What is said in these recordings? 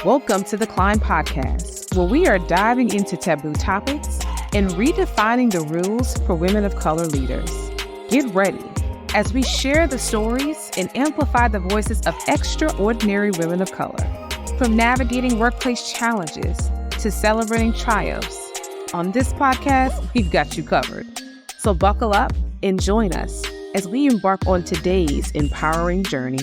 Welcome to the Climb Podcast, where we are diving into taboo topics and redefining the rules for women of color leaders. Get ready as we share the stories and amplify the voices of extraordinary women of color. From navigating workplace challenges to celebrating triumphs, on this podcast, we've got you covered. So buckle up and join us as we embark on today's empowering journey.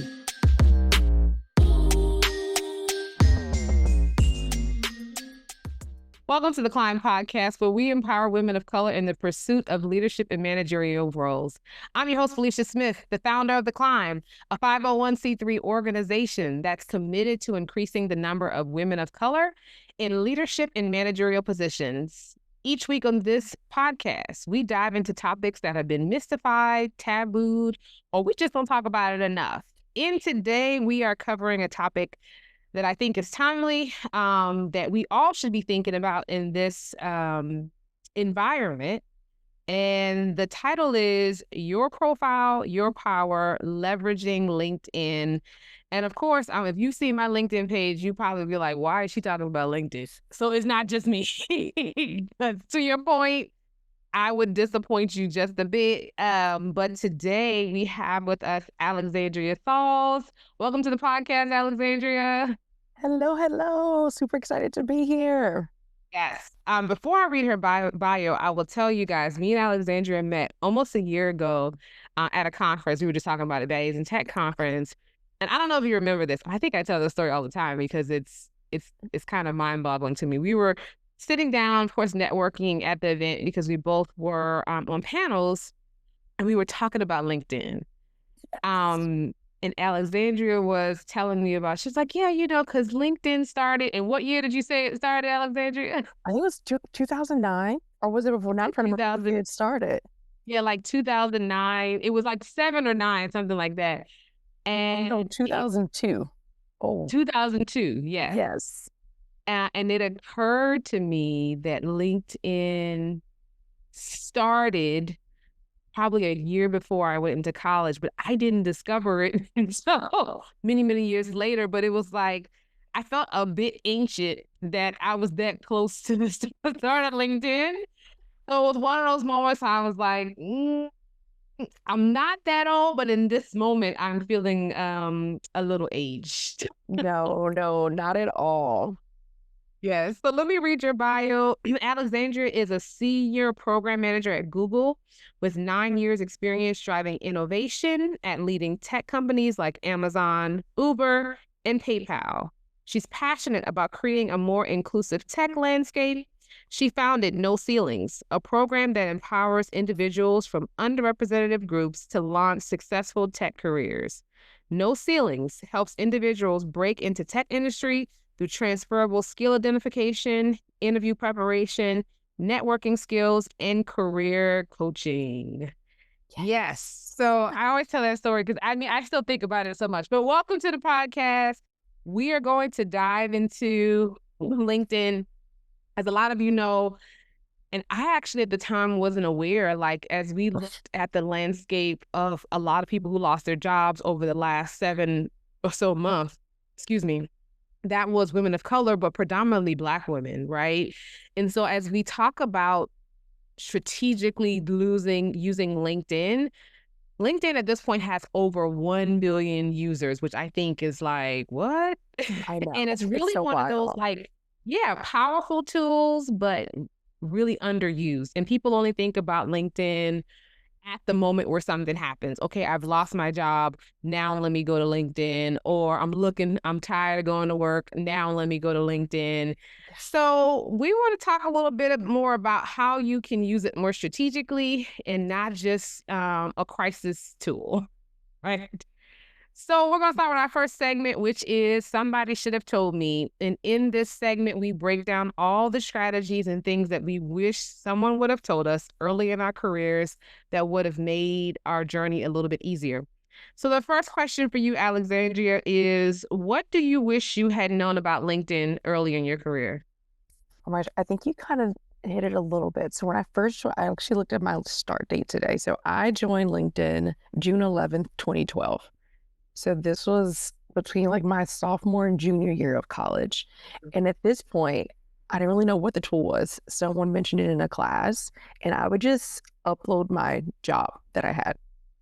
Welcome to the Climb Podcast, where we empower women of color in the pursuit of leadership and managerial roles. I'm your host, Felicia Smith, the founder of The Climb, a 501c3 organization that's committed to increasing the number of women of color in leadership and managerial positions. Each week on this podcast, we dive into topics that have been mystified, tabooed, or we just don't talk about it enough. And today, we are covering a topic that I think is timely, that we all should be thinking about in this environment. And the title is Your Profile, Your Power, Leveraging LinkedIn. And of course, if you see my LinkedIn page, you probably be like, why is she talking about LinkedIn? So it's not just me. To your point, I would disappoint you just a bit. But today we have with us Alexandria Sauls. Welcome to the podcast, Alexandria. Hello. Super excited to be here. Yes. Before I read her bio, I will tell you guys, me and Alexandria met almost a year ago at a conference. We were just talking about it, Days and Tech Conference. And I don't know if you remember this. I think I tell this story all the time because it's kind of mind-boggling to me. We were sitting down, of course, networking at the event because we both were on panels, and we were talking about LinkedIn. And Alexandria was telling me about, she's like, yeah, because LinkedIn started. And what year did you say it started, Alexandria? I think it was 2009, or was it before? Now I'm trying to remember when it started. Yeah, like 2009. It was like 7 or 9, something like that. And no, 2002. 2002, yes. Yes. And it occurred to me that LinkedIn started probably a year before I went into college, but I didn't discover it until many years later. But it was like, I felt a bit ancient that I was that close to the start of LinkedIn. So it was one of those moments I was like, I'm not that old, but in this moment, I'm feeling a little aged. No, not at all. Yes. So let me read your bio. Alexandria is a senior program manager at Google with 9 years experience driving innovation at leading tech companies like Amazon, Uber, and PayPal. She's passionate about creating a more inclusive tech landscape. She founded No Ceilings, a program that empowers individuals from underrepresented groups to launch successful tech careers. No Ceilings helps individuals break into tech industry through transferable skill identification, interview preparation, networking skills, and career coaching. Yes. So I always tell that story because I still think about it so much. But welcome to the podcast. We are going to dive into LinkedIn. As a lot of you know, and I actually at the time wasn't aware, like as we looked at the landscape of a lot of people who lost their jobs over the last 7 or so months, that was women of color, but predominantly Black women, right? And so as we talk about strategically using LinkedIn at this point has over 1 billion users, which I think is like, what? I know. And it's really one of those powerful tools, but really underused. And people only think about LinkedIn at the moment where something happens. Okay, I've lost my job. Now let me go to LinkedIn. Or I'm tired of going to work. Now let me go to LinkedIn. So we want to talk a little bit more about how you can use it more strategically and not just a crisis tool, right? So we're going to start with our first segment, which is Somebody Should Have Told Me. And in this segment, we break down all the strategies and things that we wish someone would have told us early in our careers that would have made our journey a little bit easier. So the first question for you, Alexandria, is what do you wish you had known about LinkedIn early in your career? I think you kind of hit it a little bit. So when I actually looked at my start date today. So I joined LinkedIn June 11th, 2012. So this was between like my sophomore and junior year of college. And at this point, I didn't really know what the tool was. Someone mentioned it in a class, and I would just upload my job that I had,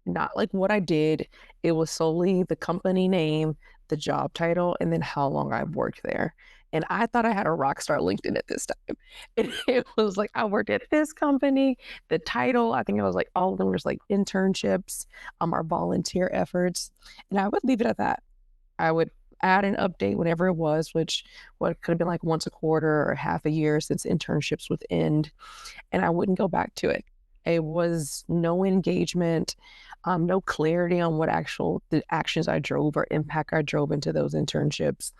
not like what I did. It was solely the company name, the job title, and then how long I've worked there. And I thought I had a rock star LinkedIn at this time. And it was like, I worked at this company, the title, I think it was like all of them was like internships, our volunteer efforts. And I would leave it at that. I would add an update whenever it was, which what could have been like once a quarter or half a year since internships would end, and I wouldn't go back to it. It was no engagement, no clarity on what actual the actions I drove or impact I drove into those internships.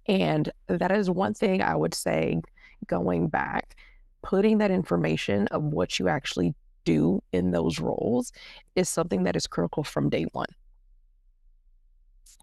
And that is one thing I would say going back, putting that information of what you actually do in those roles is something that is critical from day one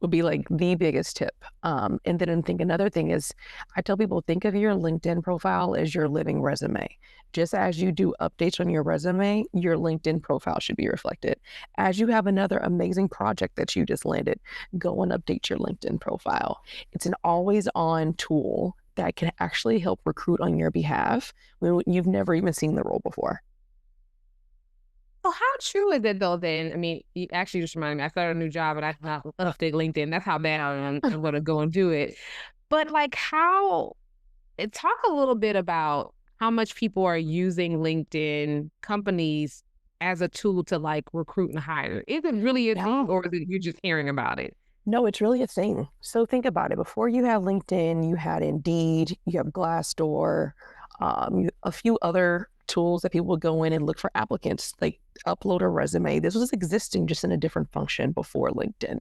would be like the biggest tip. And then I think another thing is I tell people think of your LinkedIn profile as your living resume. Just as you do updates on your resume, your LinkedIn profile should be reflected. As you have another amazing project that you just landed, go and update your LinkedIn profile. It's an always on tool that can actually help recruit on your behalf when you've never even seen the role before. So how true is it though then? I mean, you actually just reminded me, I started a new job and I did not update LinkedIn. That's how bad I am. I'm gonna go and do it. But like how talk a little bit about how much people are using LinkedIn companies as a tool to like recruit and hire. Is it really a Yeah. thing or is it you're just hearing about it? No, it's really a thing. So think about it. Before you had LinkedIn, you had Indeed, you have Glassdoor, a few other tools that people would go in and look for applicants, like upload a resume. This was existing just in a different function before LinkedIn.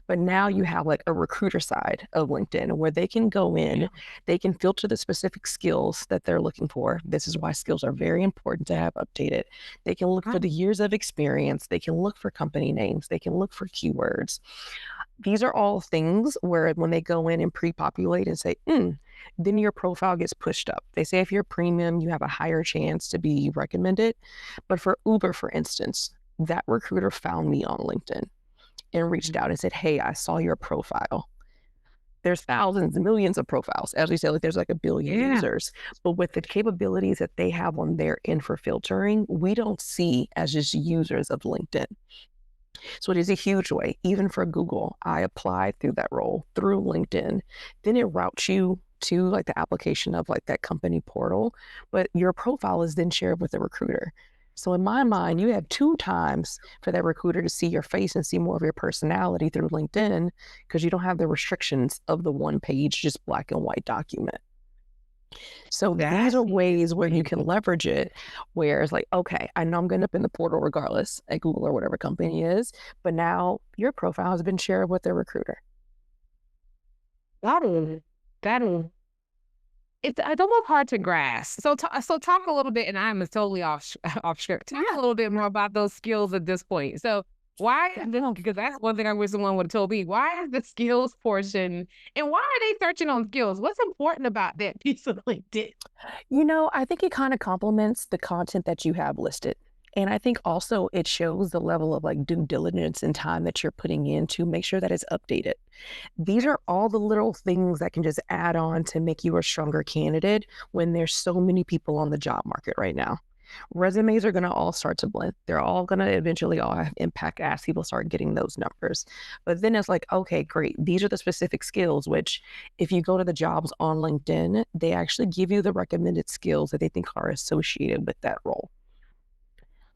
But now you have like a recruiter side of LinkedIn where they can go Yeah. in, they can filter the specific skills that they're looking for. This is why skills are very important to have updated. They can look for the years of experience, they can look for company names, they can look for keywords. These are all things where when they go in and pre-populate and say, then your profile gets pushed up. They say if you're premium, you have a higher chance to be recommended. But for Uber, for instance, that recruiter found me on LinkedIn and reached out and said, hey, I saw your profile. There's thousands, millions of profiles. As we said, like there's like a billion Yeah. users. But with the capabilities that they have on their end for filtering, we don't see as just users of LinkedIn. So it is a huge way. Even for Google, I applied through that role through LinkedIn. Then it routes you to like the application of like that company portal, but your profile is then shared with the recruiter. So in my mind, you have two times for that recruiter to see your face and see more of your personality through LinkedIn because you don't have the restrictions of the one page, just black and white document. So these That are ways where you can leverage it, where it's like, okay, I know I'm going to up in the portal regardless at Google or whatever company it is, but now your profile has been shared with the recruiter. that is that is it's almost hard to grasp. So talk a little bit, and I'm totally off script. Talk a little bit more about those skills at this point. So why? Because that's one thing I wish someone would have told me. Why is the skills portion, and why are they searching on skills? What's important about that piece of LinkedIn? I think it kind of complements the content that you have listed. And I think also it shows the level of like due diligence and time that you're putting in to make sure that it's updated. These are all the little things that can just add on to make you a stronger candidate when there's so many people on the job market right now. Resumes are going to all start to blend. They're all going to eventually all have impact as people start getting those numbers. But then it's like, okay, great. These are the specific skills, which if you go to the jobs on LinkedIn, they actually give you the recommended skills that they think are associated with that role.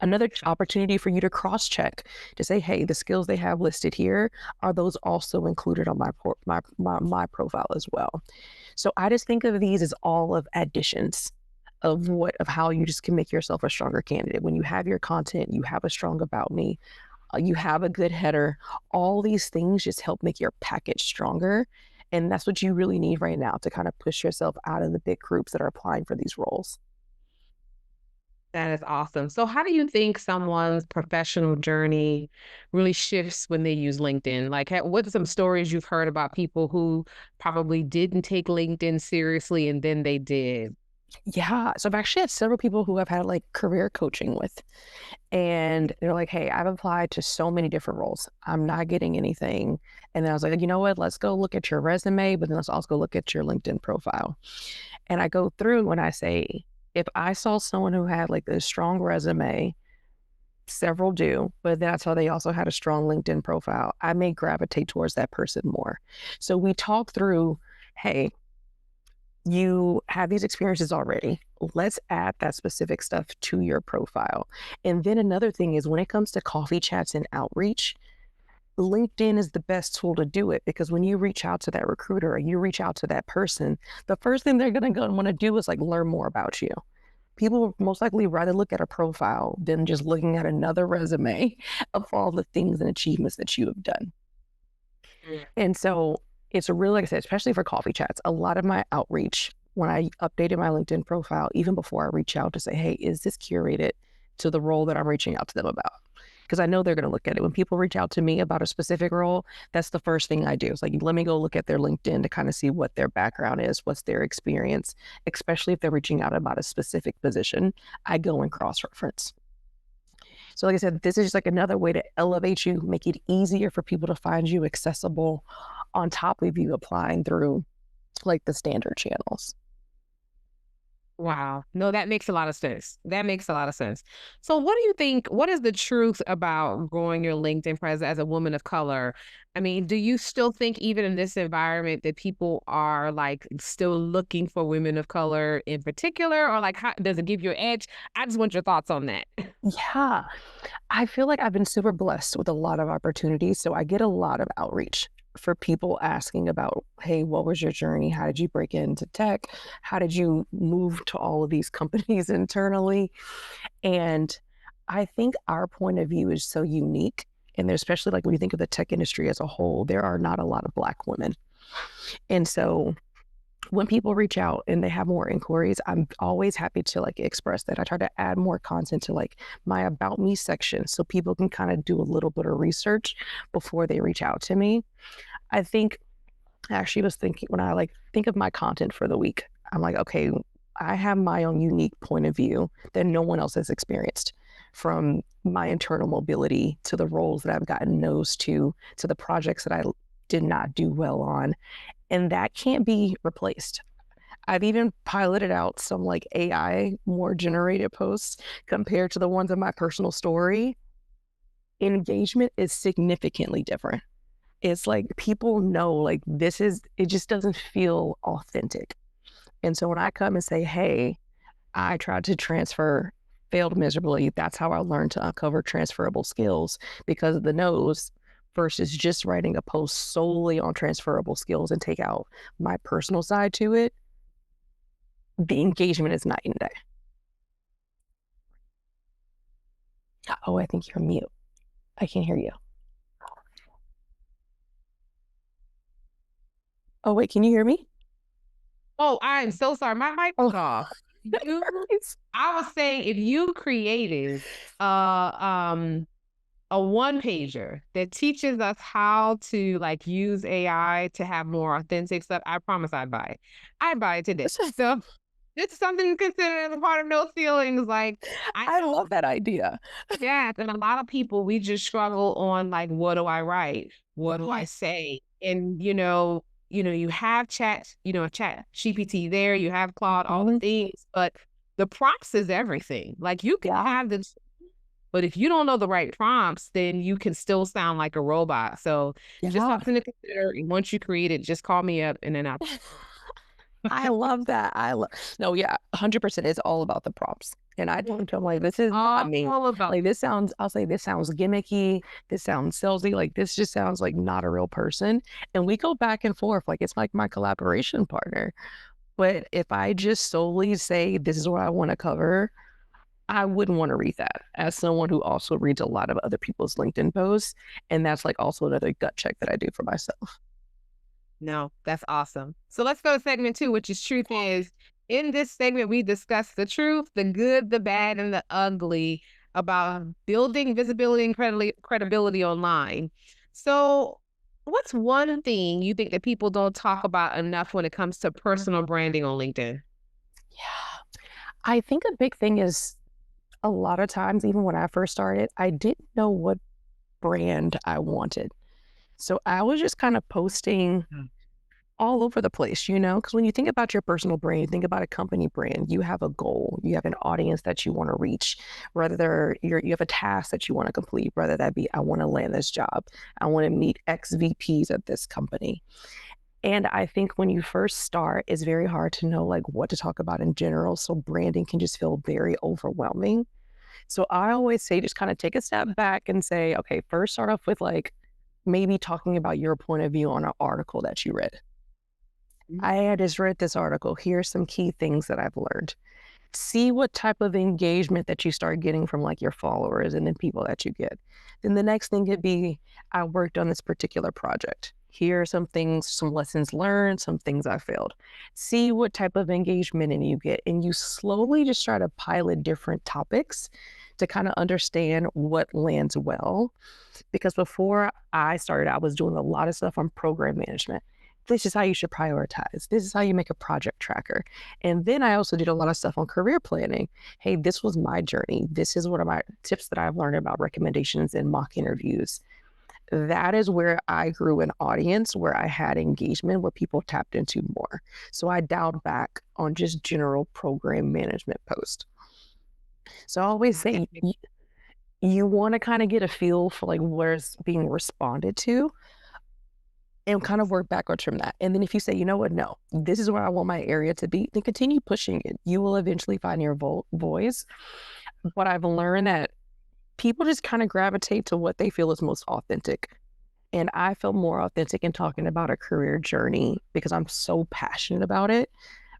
Another opportunity for you to cross check to say, hey, the skills they have listed here, are those also included on my profile as well? So I just think of these as all of additions of how you just can make yourself a stronger candidate. When you have your content, you have a strong about me, you have a good header, all these things just help make your package stronger. And that's what you really need right now to kind of push yourself out of the big groups that are applying for these roles. That is awesome. So, how do you think someone's professional journey really shifts when they use LinkedIn? Like, what are some stories you've heard about people who probably didn't take LinkedIn seriously and then they did? Yeah. So I've actually had several people who I've had like career coaching with, and they're like, "Hey, I've applied to so many different roles. I'm not getting anything." And then I was like, "You know what? Let's go look at your resume, but then let's also go look at your LinkedIn profile." And I go through and I say, if I saw someone who had like a strong resume, several do, but that's how they also had a strong LinkedIn profile, I may gravitate towards that person more. So we talk through, hey, you have these experiences already. Let's add that specific stuff to your profile. And then another thing is when it comes to coffee chats and outreach, LinkedIn is the best tool to do it because when you reach out to that recruiter or you reach out to that person, the first thing they're going to go and want to do is like learn more about you. People will most likely rather look at a profile than just looking at another resume of all the things and achievements that you have done. And so it's a really, like I said, especially for coffee chats, a lot of my outreach when I updated my LinkedIn profile, even before I reach out to say, hey, is this curated to the role that I'm reaching out to them about? Because I know they're going to look at it. When people reach out to me about a specific role, that's the first thing I do. It's like, let me go look at their LinkedIn to kind of see what their background is, what's their experience, especially if they're reaching out about a specific position. I go and cross reference. So, like I said, this is just like another way to elevate you, make it easier for people to find you accessible on top of you applying through like the standard channels. Wow. No, that makes a lot of sense. That makes a lot of sense. So, what do you think? What is the truth about growing your LinkedIn presence as a woman of color? I mean, do you still think, even in this environment, that people are like still looking for women of color in particular, or like, how does it give you an edge? I just want your thoughts on that. Yeah, I feel like I've been super blessed with a lot of opportunities. So I get a lot of outreach for people asking about, hey, what was your journey? How did you break into tech? How did you move to all of these companies internally? And I think our point of view is so unique. And especially like when you think of the tech industry as a whole, there are not a lot of Black women. And so when people reach out and they have more inquiries, I'm always happy to like express that. I try to add more content to like my about me section so people can kind of do a little bit of research before they reach out to me. I think I actually was thinking when I like think of my content for the week, I'm like, okay, I have my own unique point of view that no one else has experienced from my internal mobility to the roles that I've gotten nose to the projects that I did not do well on. And that can't be replaced. I've even piloted out some like AI more generated posts compared to the ones in my personal story. Engagement is significantly different. It's like people know like this is it just doesn't feel authentic. And so when I come and say, "Hey, I tried to transfer, failed miserably. That's how I learned to uncover transferable skills because of the nose," versus just writing a post solely on transferable skills and take out my personal side to it, the engagement is night and day. Oh, I think you're mute. I can't hear you. Oh, wait, can you hear me? Oh, I'm so sorry. My mic Oh, was off. You, it's I was saying, if you created a one pager that teaches us how to like use AI to have more authentic stuff, I promise I'd buy it. I'd buy it today. So it's something to consider as a part of no feelings. Like I I know, love that idea. yeah, and a lot of people we just struggle on like, what do I write? What do I say? And you have chat GPT there, you have Claude, all the Mhm. things, but the prompts is everything. Like you can Yeah. have this, but if you don't know the right prompts, then you can still sound like a robot. So just Yeah. something to consider. And once you create it, just call me up and then I'll I love that. I love no, yeah, 100% it's all about the prompts. And I don't I'm like, this is not me. all about. Like this sounds, I'll say this sounds gimmicky, this sounds salesy, like this just sounds like not a real person. And we go back and forth, like it's like my collaboration partner. But if I just solely say this is what I want to cover, I wouldn't want to read that as someone who also reads a lot of other people's LinkedIn posts. And that's like also another gut check that I do for myself. No, that's awesome. So let's go to segment two, which is truth is. In this segment, we discuss the truth, the good, the bad, and the ugly about building visibility and credibility online. So, what's one thing you think that people don't talk about enough when it comes to personal branding on LinkedIn? Yeah. I think a big thing is a lot of times, even when I first started, I didn't know what brand I wanted. So I was just kind of posting all over the place, you know? Because when you think about your personal brand, you think about a company brand, you have a goal, you have an audience that you want to reach, whether you have a task that you want to complete, whether that be, I want to land this job, I want to meet X VPs at this company. And I think when you first start, it's very hard to know like what to talk about in general. So branding can just feel very overwhelming. So I always say just kind of take a step back and say, okay, first start off with like maybe talking about your point of view on an article that you read. Mhm. I had just read this article. Here's some key things that I've learned. See what type of engagement that you start getting from like your followers and then people that you get. Then the next thing could be, I worked on this particular project. Here are some things, some lessons learned, some things I failed. See what type of engagement and you get. And you slowly just try to pilot different topics to kind of understand what lands well, because before I started, I was doing a lot of stuff on program management. This is how you should prioritize. This is how you make a project tracker. And then I also did a lot of stuff on career planning. Hey, this was my journey. This is one of my tips that I've learned about recommendations and mock interviews. That is where I grew an audience, where I had engagement, where people tapped into more. So I dialed back on just general program management posts. So I always say you want to kind of get a feel for like where's being responded to and kind of work backwards from that. And then if you say, you know what, no, this is where I want my area to be, then continue pushing it. You will eventually find your voice. But I've learned that people just kind of gravitate to what they feel is most authentic. And I feel more authentic in talking about a career journey because I'm so passionate about it,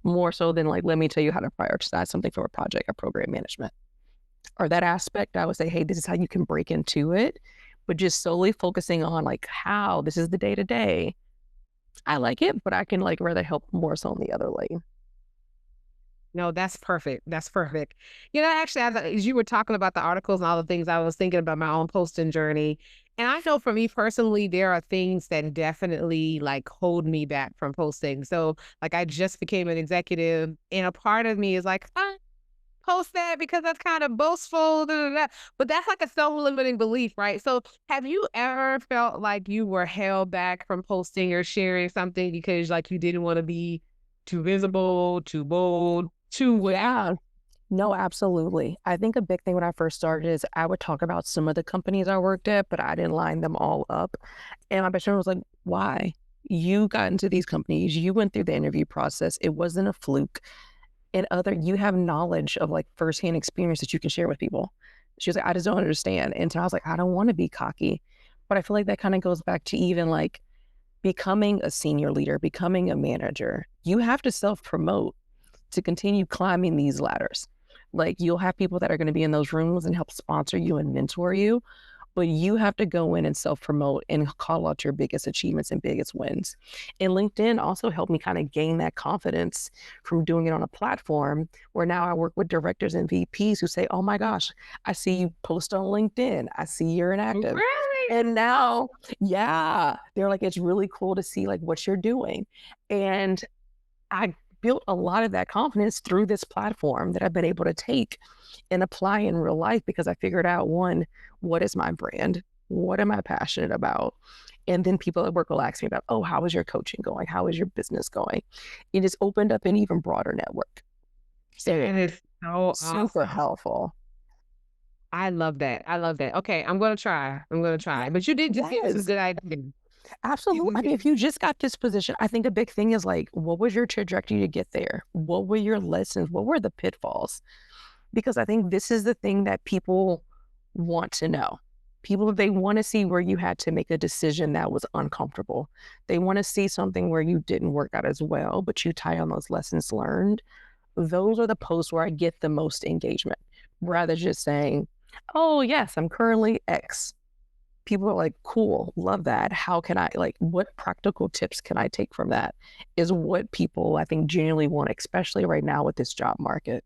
more so than like, let me tell you how to prioritize something for a project or program management or that aspect. I would say, hey, this is how you can break into it. But just solely focusing on like how this is the day to day, I like it, but I can like rather help more so on the other lane. No, that's perfect. That's perfect. Actually, as you were talking about the articles and all the things, I was thinking about my own posting journey. And I know for me personally, there are things that definitely like hold me back from posting. So, like, I just became an executive, and a part of me is like, post that because that's kind of boastful. Da, da, da." But that's like a self limiting belief, right? So, have you ever felt like you were held back from posting or sharing something because, like, you didn't want to be too visible, too bold, too whatever? Yeah. No, absolutely. I think a big thing when I first started is I would talk about some of the companies I worked at, but I didn't line them all up. And my best friend was like, why? You got into these companies, you went through the interview process. It wasn't a fluke. And you have knowledge of like firsthand experience that you can share with people. She was like, I just don't understand. And so I was like, I don't want to be cocky. But I feel like that kind of goes back to even like becoming a senior leader, becoming a manager. You have to self promote to continue climbing these ladders. Like you'll have people that are going to be in those rooms and help sponsor you and mentor you, but you have to go in and self promote and call out your biggest achievements and biggest wins. And LinkedIn also helped me kind of gain that confidence from doing it on a platform where now I work with directors and VPs who say, oh my gosh, I see you post on LinkedIn. I see you're inactive. Really? And now, yeah, they're like, it's really cool to see like what you're doing. And I built a lot of that confidence through this platform that I've been able to take and apply in real life because I figured out one, what is my brand? What am I passionate about? And then people at work will ask me about, oh, how is your coaching going? How is your business going? It has opened up an even broader network. So That is so super awesome. helpful. I love that. I love that. Okay, I'm gonna try. I'm gonna Yeah, try. But you did just give me some yes, good ideas. absolutely. I mean, if you just got this position, I think a big thing is like, what was your trajectory to get there? What were your lessons? What were the pitfalls? Because I think this is the thing that people want to know. People, they want to see where you had to make a decision that was uncomfortable. They want to see something where you didn't work out as well, but you tie on those lessons learned. Those are the posts where I get the most engagement rather just saying, oh, yes, I'm currently X. People are like, cool, love that. How can I, like, what practical tips can I take from that? Is what people, I think, genuinely want, especially right now with this job market.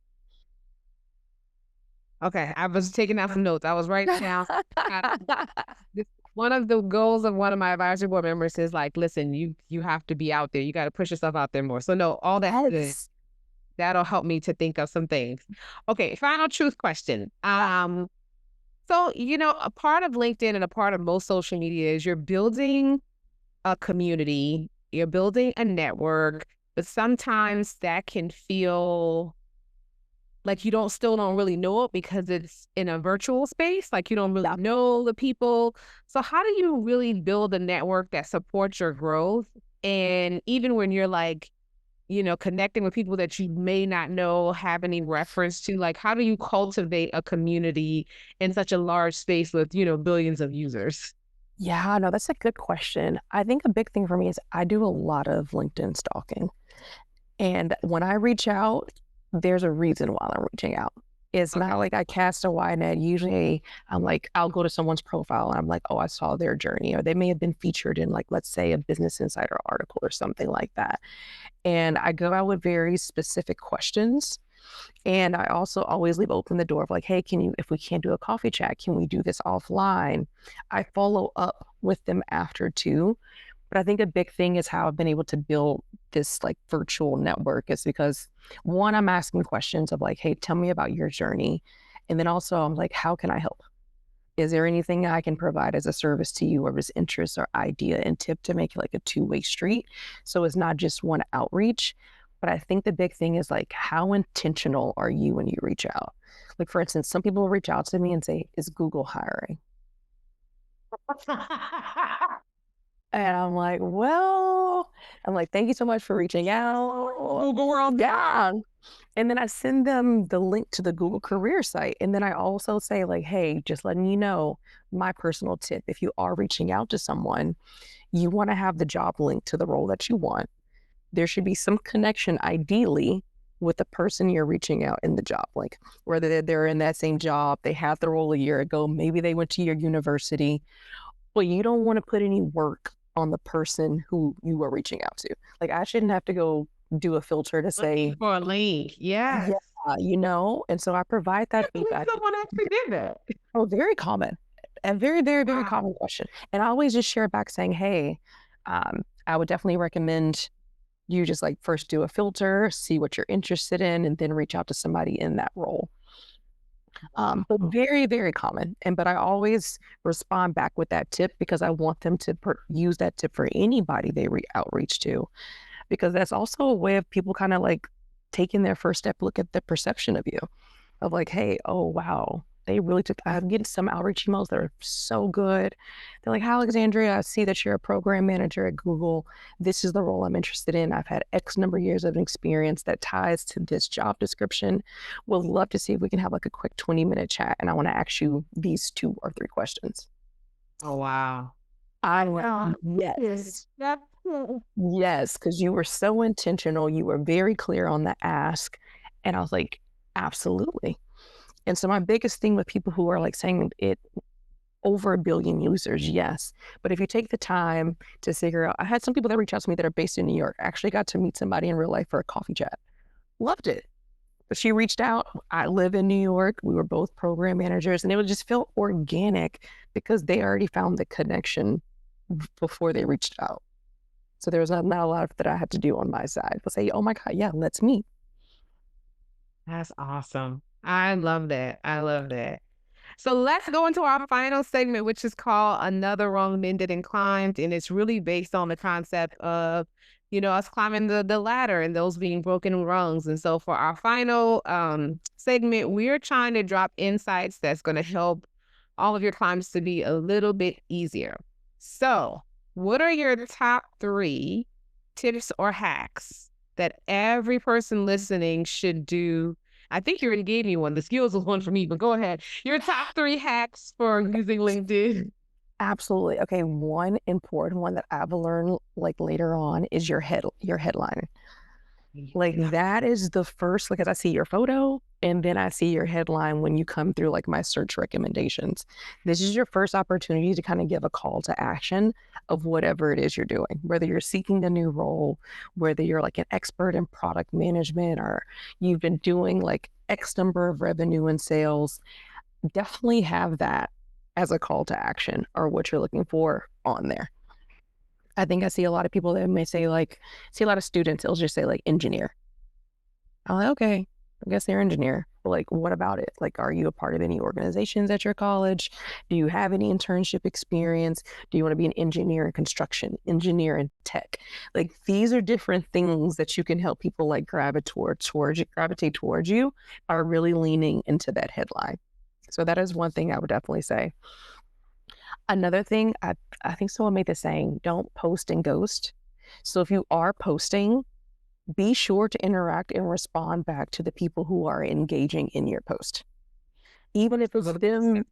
Okay, I was taking out some notes. I was writing down. This one of the goals of one of my advisory board members is like, listen, you have to be out there. You got to push yourself out there more. So no, all that's good. Yes. That'll help me to think of some things. Okay, final truth question. So, a part of LinkedIn and a part of most social media is you're building a community, you're building a network, but sometimes that can feel like you don't really know it because it's in a virtual space, like you don't really Yeah. know the people. So how do you really build a network that supports your growth? And even when you're like, connecting with people that you may not know, have any reference to, like how do you cultivate a community in such a large space with, billions of users? Yeah, no, that's a good question. I think a big thing for me is I do a lot of LinkedIn stalking. And when I reach out, there's a reason why I'm reaching out. It's not Okay. like I cast a wide net. Usually, I'm like, I'll go to someone's profile and I'm like, oh, I saw their journey, or they may have been featured in, like, let's say, a Business Insider article or something like that. And I go out with very specific questions. And I also always leave open the door of like, hey, if we can't do a coffee chat, can we do this offline? I follow up with them after too. But I think a big thing is how I've been able to build this like virtual network is because one, I'm asking questions of like, hey, tell me about your journey. And then also I'm like, how can I help? Is there anything I can provide as a service to you or as interest or idea and tip to make it like a two-way street? So it's not just one outreach. But I think the big thing is like, how intentional are you when you reach out? Like, for instance, some people will reach out to me and say, is Google hiring? And I'm like, well, I'm like, thank you so much for reaching out. Google World. Yeah. And then I send them the link to the Google career site. And then I also say, like, hey, just letting you know, my personal tip, if you are reaching out to someone, you want to have the job link to the role that you want. There should be some connection, ideally, with the person you're reaching out in the job link, whether they're in that same job, they had the role a year ago, maybe they went to your university, but you don't want to put any work on the person who you are reaching out to. Like, I shouldn't have to go do a filter to Looking say, for a link. yeah, Yes. and so I provide I that can't believe feedback. someone actually did that. Oh, very common, and very, very, very Wow. common question. And I always just share back saying, hey, I would definitely recommend you just like first do a filter, see what you're interested in, and then reach out to somebody in that role. But Wow. very, very common. But I always respond back with that tip because I want them to use that tip for anybody they outreach to, because that's also a way of people kind of like taking their first step, look at the perception of you of like, hey, oh, wow. They really took, I'm getting some outreach emails that are so good. They're like, hi, Alexandria, I see that you're a program manager at Google. This is the role I'm interested in. I've had X number of years of experience that ties to this job description. Would love to see if we can have like a quick 20-minute chat. And I want to ask you these 2 or 3 questions. Oh, wow. I Oh, went, yes. yes, That's yes, because you were so intentional. You were very clear on the ask. And I was like, absolutely. And so my biggest thing with people who are like saying it over 1 billion users, yes. But if you take the time to figure out, I had some people that reach out to me that are based in New York. I actually got to meet somebody in real life for a coffee chat. Loved it. But she reached out. I live in New York. We were both program managers, and it would just feel organic because they already found the connection before they reached out. So there was not a lot that I had to do on my side. But say, oh my God, yeah, let's meet. that's awesome. I love that. I love that. So let's go into our final segment, which is called Another Rung Mended and Climbed. And it's really based on the concept of, us climbing the ladder and those being broken rungs. And so for our final segment, we're trying to drop insights that's going to help all of your climbs to be a little bit easier. So, what are your top 3 tips or hacks that every person listening should do? I think you already gave me one. The skills was one for me, but go ahead. Your top 3 hacks for using LinkedIn. Absolutely. Okay, one important one that I've learned like later on is your headline. Like Yeah. that is the first, like, as I see your photo and then I see your headline when you come through like my search recommendations. This is your first opportunity to kind of give a call to action of whatever it is you're doing, whether you're seeking a new role, whether you're like an expert in product management or you've been doing like X number of revenue and sales. Definitely have that as a call to action or what you're looking for on there. I think I see a lot of people that may say like, see a lot of students, it'll just say like engineer. I'm like, okay, I guess they're engineer. But like, what about it? Like, are you a part of any organizations at your college? Do you have any internship experience? Do you want to be an engineer in construction, engineer in tech? Like, these are different things that you can help people like gravitate towards you by really leaning into that headline. So that is one thing I would definitely say. Another thing, I think someone made the saying, don't post and ghost. So if you are posting, be sure to interact and respond back to the people who are engaging in your post. Even if it's them,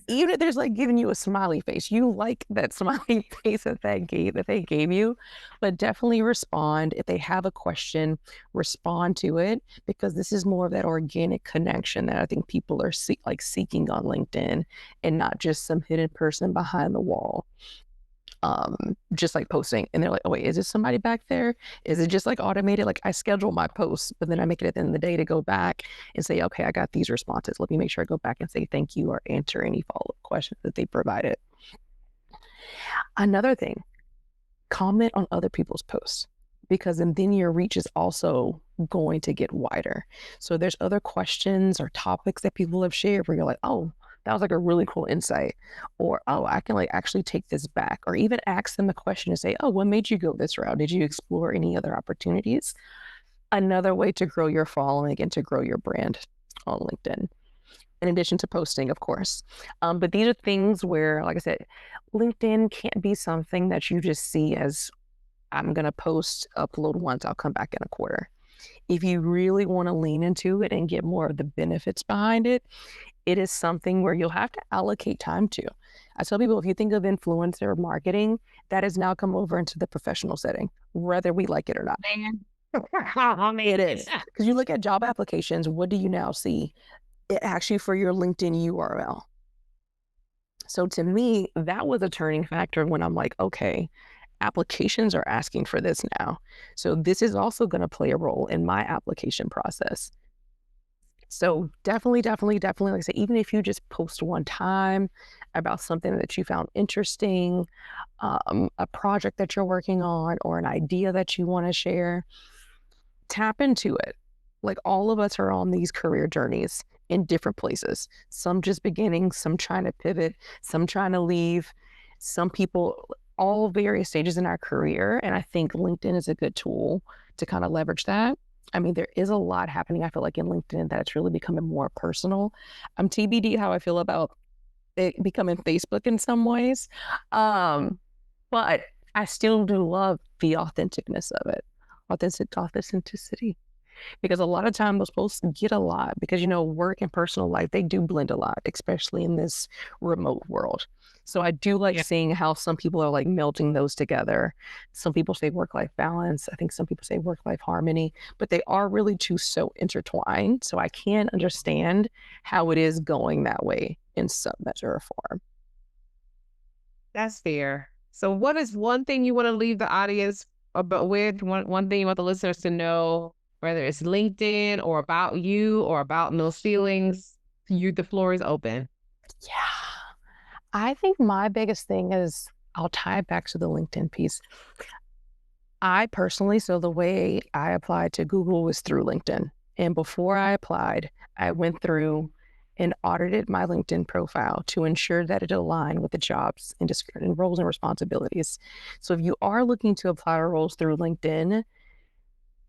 even if there's like giving you a smiley face, you like that smiley face that they gave you, but definitely respond. If they have a question, respond to it because this is more of that organic connection that I think people are seeking on LinkedIn and not just some hidden person behind the wall just like posting and they're like, oh wait, is this somebody back there? Is it just like automated? Like I schedule my posts, but then I make it at the end of the day to go back and say, okay, I got these responses. Let me make sure I go back and say thank you or answer any follow-up questions that they provided. Another thing, comment on other people's posts because then your reach is also going to get wider. So there's other questions or topics that people have shared where you're like, oh, that was like a really cool insight. Or, oh, I can like actually take this back. Or even ask them a question and say, oh, what made you go this route? Did you explore any other opportunities? Another way to grow your following and to grow your brand on LinkedIn in addition to posting, of course. But these are things where, like I said, LinkedIn can't be something that you just see as I'm going to post, upload once, I'll come back in a quarter. If you really want to lean into it and get more of the benefits behind it, it is something where you'll have to allocate time to. I tell people if you think of influencer marketing, that has now come over into the professional setting, whether we like it or not. Man. It is. Because you look at job applications, what do you now see? It asks you for your LinkedIn URL. So to me, that was a turning factor when I'm like, okay, applications are asking for this now. So this is also going to play a role in my application process. So definitely, definitely, definitely, like I said, even if you just post one time about something that you found interesting, a project that you're working on, or an idea that you want to share, tap into it. Like all of us are on these career journeys in different places. Some just beginning, some trying to pivot, some trying to leave, some people, all various stages in our career. And I think LinkedIn is a good tool to kind of leverage that. I mean, there is a lot happening, I feel like, in LinkedIn that it's really becoming more personal. I'm TBD how I feel about it becoming Facebook in some ways. Um, but I still do love the authenticness of it, authenticity because a lot of time those posts get a lot because work and personal life they do blend a lot, especially in this remote world. So I do like Yeah, seeing how some people are like melting those together. Some people say work life balance. I think some people say work life harmony, but they are really two so intertwined. So I can understand how it is going that way in some measure or form. that's fair. So what is one thing you want to leave the audience about with one thing you want the listeners to know, whether it's LinkedIn or about you or about those feelings? The floor is open. Yeah. I think my biggest thing is I'll tie it back to the LinkedIn piece. I personally, so the way I applied to Google was through LinkedIn. And before I applied, I went through and audited my LinkedIn profile to ensure that it aligned with the jobs and roles and responsibilities. So if you are looking to apply to roles through LinkedIn,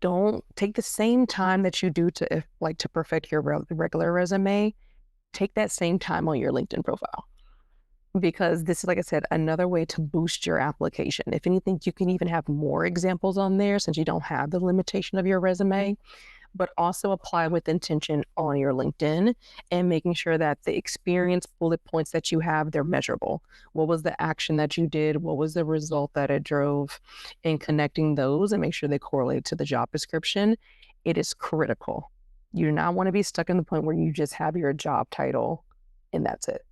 don't take the same time that you do to to perfect your regular resume. Take that same time on your LinkedIn profile because this is, like I said, another way to boost your application. If anything, you can even have more examples on there since you don't have the limitation of your resume, but also apply with intention on your LinkedIn and making sure that the experience bullet points that you have, they're measurable. What was the action that you did? What was the result that it drove? And connecting those and make sure they correlate to the job description. It is critical. You do not want to be stuck in the point where you just have your job title and that's it.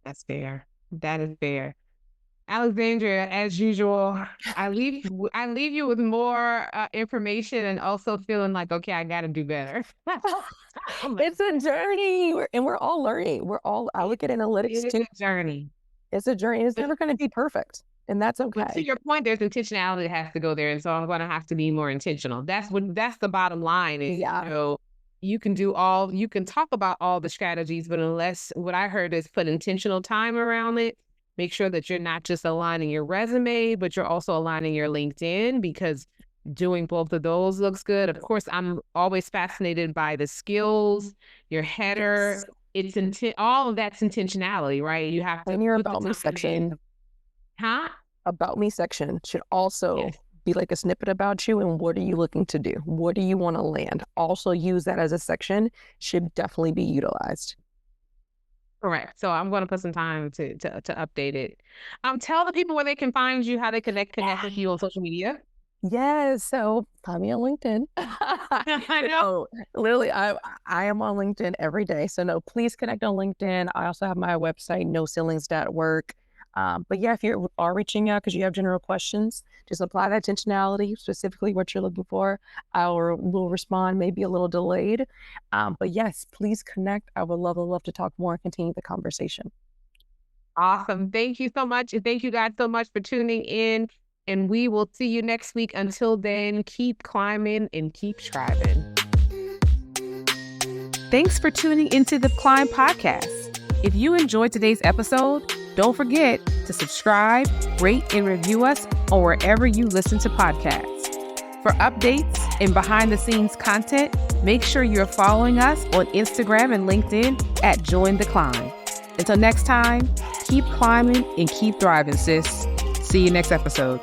That's fair. That is fair. Alexandria, as usual, I leave you with more information and also feeling like, okay, I got to do better. It's a journey, and we're all learning. I look at analytics It is too. a journey. It's a journey. It's never going to be perfect. And that's But to okay. your point, there's intentionality that has to go there, and so I'm gonna have to be more intentional. That's the bottom line is, Yeah. you can talk about all the strategies, but unless what I heard is put intentional time around it, make sure that you're not just aligning your resume, but you're also aligning your LinkedIn because doing both of those looks good. Of course, I'm always fascinated by the skills, your Yes. header. All of that's intentionality, right? You have to And your put the about me time in. section, Huh? about me section should also Yes. be like a snippet about you and what are you looking to do? What do you want to land? Also use that as a section, should definitely be utilized. Correct. So I'm gonna put some time to update it. Tell the people where they can find you, how they connect with you on social media. Yes, so find me on LinkedIn. I know. No, literally, I am on LinkedIn every day. So no, please connect on LinkedIn. I also have my website, noceilings.work. But yeah, if you are reaching out because you have general questions, just apply that intentionality, specifically what you're looking for. I will respond, maybe a little delayed. But yes, please connect. I would love to talk more and continue the conversation. Awesome. Thank you so much. And thank you guys so much for tuning in. And we will see you next week. Until then, keep climbing and keep striving. Thanks for tuning into the Climb Podcast. If you enjoyed today's episode, don't forget to subscribe, rate, and review us on wherever you listen to podcasts. For updates and behind the scenes content, make sure you're following us on Instagram and LinkedIn at Join the Climb. Until next time, keep climbing and keep thriving, sis. See you next episode.